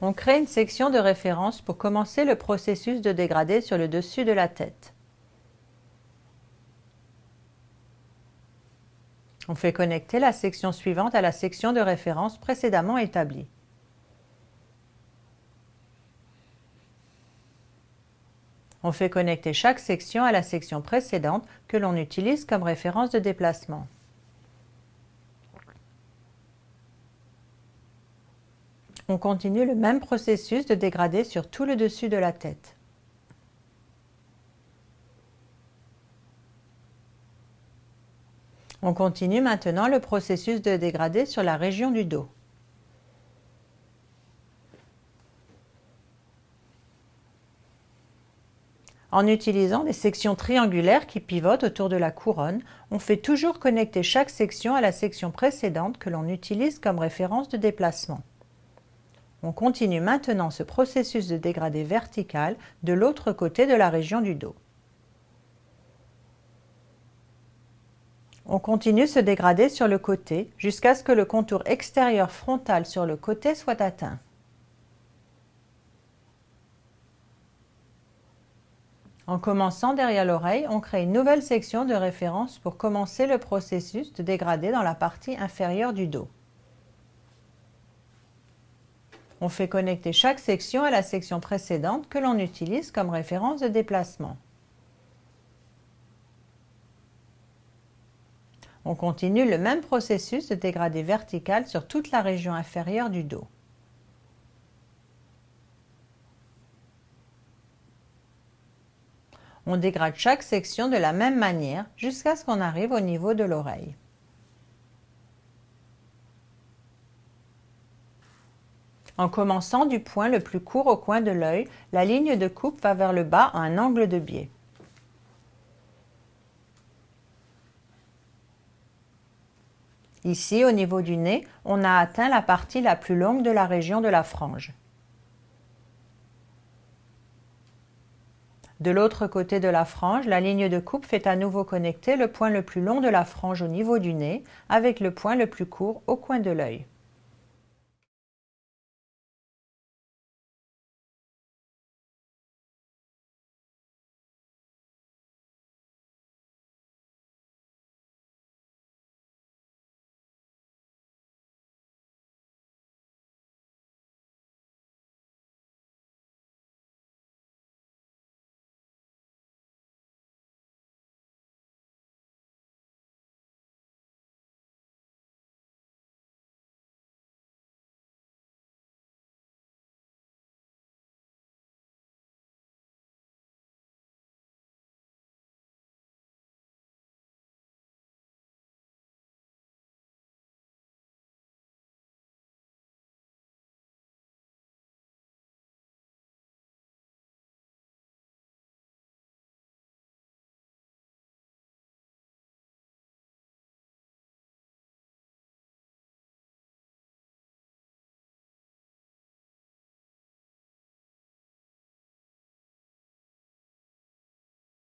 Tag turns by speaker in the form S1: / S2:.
S1: On crée une section de référence pour commencer le processus de dégradé sur le dessus de la tête. On fait connecter la section suivante à la section de référence précédemment établie. On fait connecter chaque section à la section précédente que l'on utilise comme référence de déplacement. On continue le même processus de dégradé sur tout le dessus de la tête. On continue maintenant le processus de dégradé sur la région du dos. En utilisant des sections triangulaires qui pivotent autour de la couronne, on fait toujours connecter chaque section à la section précédente que l'on utilise comme référence de déplacement. On continue maintenant ce processus de dégradé vertical de l'autre côté de la région du dos. On continue ce dégradé sur le côté jusqu'à ce que le contour extérieur frontal sur le côté soit atteint. En commençant derrière l'oreille, on crée une nouvelle section de référence pour commencer le processus de dégradé dans la partie inférieure du dos. On fait connecter chaque section à la section précédente que l'on utilise comme référence de déplacement. On continue le même processus de dégradé vertical sur toute la région inférieure du dos. On dégrade chaque section de la même manière jusqu'à ce qu'on arrive au niveau de l'oreille. En commençant du point le plus court au coin de l'œil, la ligne de coupe va vers le bas à un angle de biais. Ici, au niveau du nez, on a atteint la partie la plus longue de la région de la frange. De l'autre côté de la frange, la ligne de coupe fait à nouveau connecter le point le plus long de la frange au niveau du nez avec le point le plus court au coin de l'œil.